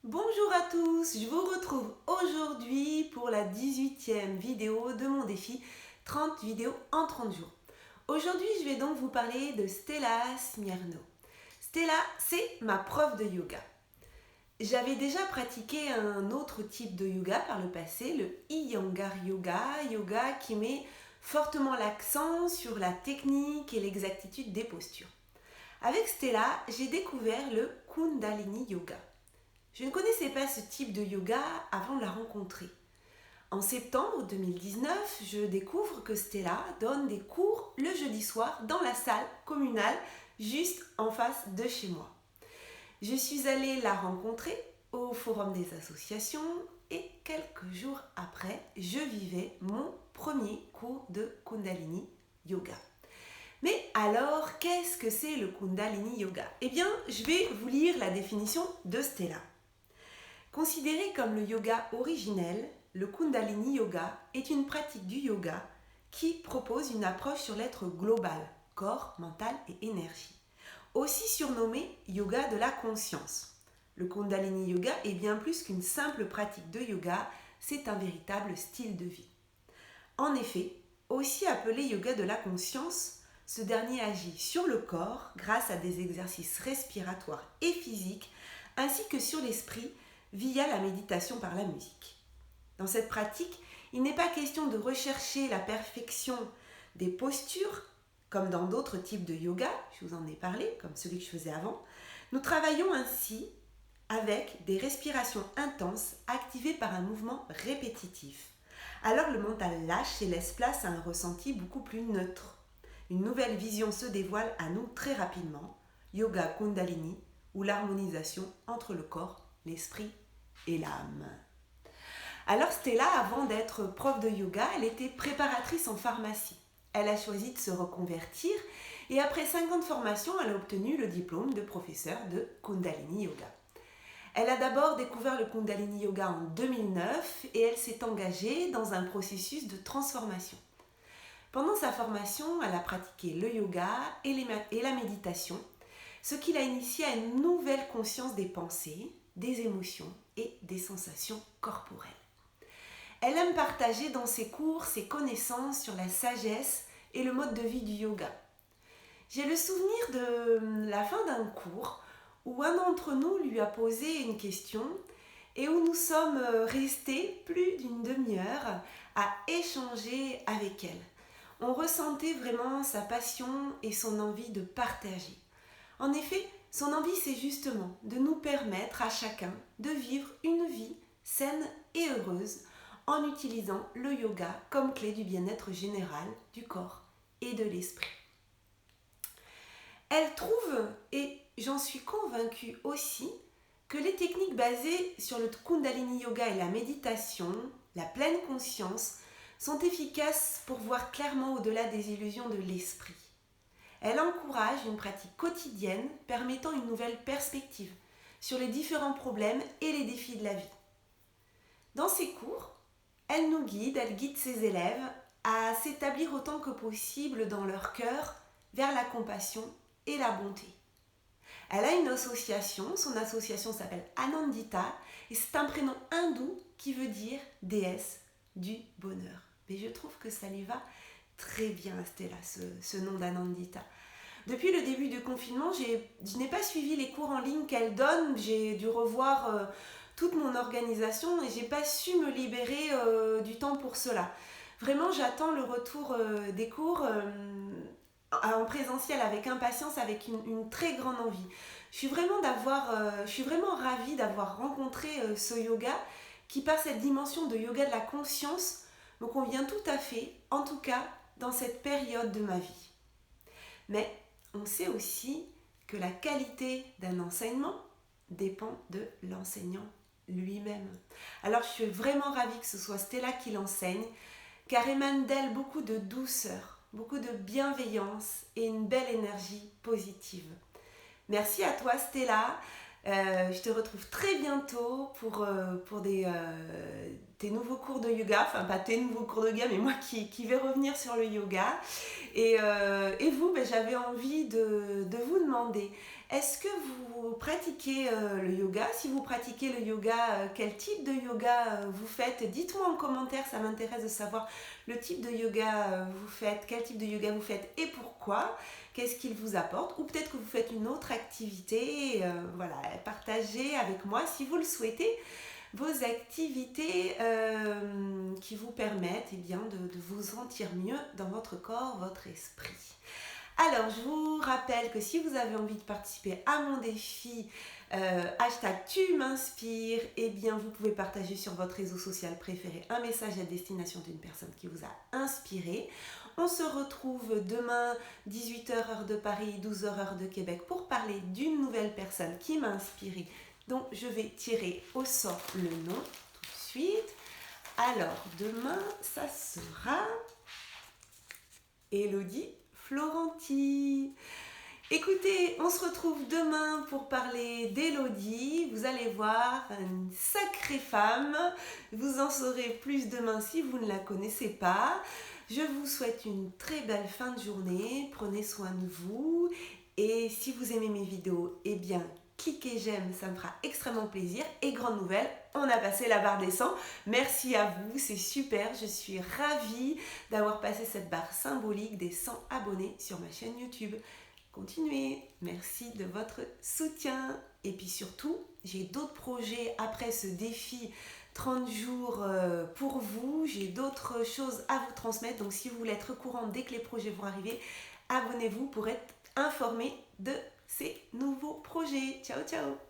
Bonjour à tous, je vous retrouve aujourd'hui pour la 18e vidéo de mon défi 30 vidéos en 30 jours. Aujourd'hui, je vais donc vous parler de Stella Smirno. Stella, c'est ma prof de yoga. J'avais déjà pratiqué un autre type de yoga par le passé, le Iyengar yoga qui met fortement l'accent sur la technique et l'exactitude des postures. Avec Stella, j'ai découvert le Kundalini yoga. Je ne connaissais pas ce type de yoga avant de la rencontrer. En septembre 2019, je découvre que Stella donne des cours le jeudi soir dans la salle communale juste en face de chez moi. Je suis allée la rencontrer au Forum des associations et quelques jours après, je vivais mon premier cours de Kundalini yoga. Mais alors, qu'est-ce que c'est le Kundalini yoga ? Eh bien, je vais vous lire la définition de Stella. Considéré comme le yoga originel, le Kundalini yoga est une pratique du yoga qui propose une approche sur l'être global, corps, mental et énergie. Aussi surnommé yoga de la conscience. Le Kundalini yoga est bien plus qu'une simple pratique de yoga, c'est un véritable style de vie. En effet, aussi appelé yoga de la conscience, ce dernier agit sur le corps grâce à des exercices respiratoires et physiques, ainsi que sur l'esprit via la méditation par la musique. Dans cette pratique, il n'est pas question de rechercher la perfection des postures, comme dans d'autres types de yoga, je vous en ai parlé, comme celui que je faisais avant. Nous travaillons ainsi avec des respirations intenses activées par un mouvement répétitif. Alors le mental lâche et laisse place à un ressenti beaucoup plus neutre. Une nouvelle vision se dévoile à nous très rapidement, yoga Kundalini, ou l'harmonisation entre le corps, l'esprit et l'âme. Alors Stella, avant d'être prof de yoga, elle était préparatrice en pharmacie. Elle a choisi de se reconvertir et après 5 ans de formation, elle a obtenu le diplôme de professeur de Kundalini yoga. Elle a d'abord découvert le Kundalini yoga en 2009 et elle s'est engagée dans un processus de transformation. Pendant sa formation, elle a pratiqué le yoga et la méditation, ce qui l'a initiée à une nouvelle conscience des pensées, des émotions et des sensations corporelles. Elle aime partager dans ses cours ses connaissances sur la sagesse et le mode de vie du yoga. J'ai le souvenir de la fin d'un cours où un d'entre nous lui a posé une question et où nous sommes restés plus d'une demi-heure à échanger avec elle. On ressentait vraiment sa passion et son envie de partager. En effet, son envie, c'est justement de nous permettre à chacun de vivre une vie saine et heureuse en utilisant le yoga comme clé du bien-être général du corps et de l'esprit. Elle trouve, et j'en suis convaincue aussi, que les techniques basées sur le Kundalini yoga et la méditation, la pleine conscience, sont efficaces pour voir clairement au-delà des illusions de l'esprit. Elle encourage une pratique quotidienne permettant une nouvelle perspective sur les différents problèmes et les défis de la vie. Dans ses cours, elle guide ses élèves à s'établir autant que possible dans leur cœur vers la compassion et la bonté. Elle a une association, son association s'appelle Anandita et c'est un prénom hindou qui veut dire déesse du bonheur. Mais je trouve que ça lui va très bien, Stella, ce nom d'Anandita. Depuis le début du confinement, je n'ai pas suivi les cours en ligne qu'elle donne. J'ai dû revoir toute mon organisation et je n'ai pas su me libérer du temps pour cela. Vraiment, j'attends le retour des cours en présentiel avec impatience, avec une très grande envie. Je suis vraiment ravie d'avoir rencontré ce yoga qui, par cette dimension de yoga de la conscience, me convient tout à fait, en tout cas dans cette période de ma vie. Mais on sait aussi que la qualité d'un enseignement dépend de l'enseignant lui-même. Alors je suis vraiment ravie que ce soit Stella qui l'enseigne, car émane d'elle beaucoup de douceur, beaucoup de bienveillance et une belle énergie positive. Merci à toi Stella. Je te retrouve très bientôt pour tes nouveaux cours de yoga, enfin pas tes nouveaux cours de yoga, mais moi qui vais revenir sur le yoga. Et vous, j'avais envie de vous demander, Est-ce que vous pratiquez le yoga? Si vous pratiquez le yoga, quel type de yoga vous faites? Dites-moi en commentaire, ça m'intéresse de savoir le type de yoga vous faites, quel type de yoga vous faites et pourquoi. Qu'est-ce qu'il vous apporte? Ou peut-être que vous faites une autre activité. Voilà, partagez avec moi si vous le souhaitez vos activités qui vous permettent bien, de vous sentir mieux dans votre corps, votre esprit. Alors, je vous rappelle que si vous avez envie de participer à mon défi hashtag tu m'inspires, eh bien vous pouvez partager sur votre réseau social préféré un message à destination d'une personne qui vous a inspiré. On se retrouve demain 18h heure de Paris, 12h heure de Québec pour parler d'une nouvelle personne qui m'a inspirée. Donc je vais tirer au sort le nom tout de suite. Alors demain ça sera Élodie Florenti. Écoutez, on se retrouve demain pour parler d'Élodie. Vous allez voir, une sacrée femme. Vous en saurez plus demain si vous ne la connaissez pas. Je vous souhaite une très belle fin de journée. Prenez soin de vous. Et si vous aimez mes vidéos, eh bien, cliquez j'aime, ça me fera extrêmement plaisir. Et grande nouvelle, on a passé la barre des 100. Merci à vous, c'est super. Je suis ravie d'avoir passé cette barre symbolique des 100 abonnés sur ma chaîne YouTube. Continuez, merci de votre soutien. Et puis surtout, j'ai d'autres projets après ce défi 30 jours pour vous. J'ai d'autres choses à vous transmettre. Donc si vous voulez être au courant dès que les projets vont arriver, abonnez-vous pour être informé de ces nouveaux projets. Ciao, ciao!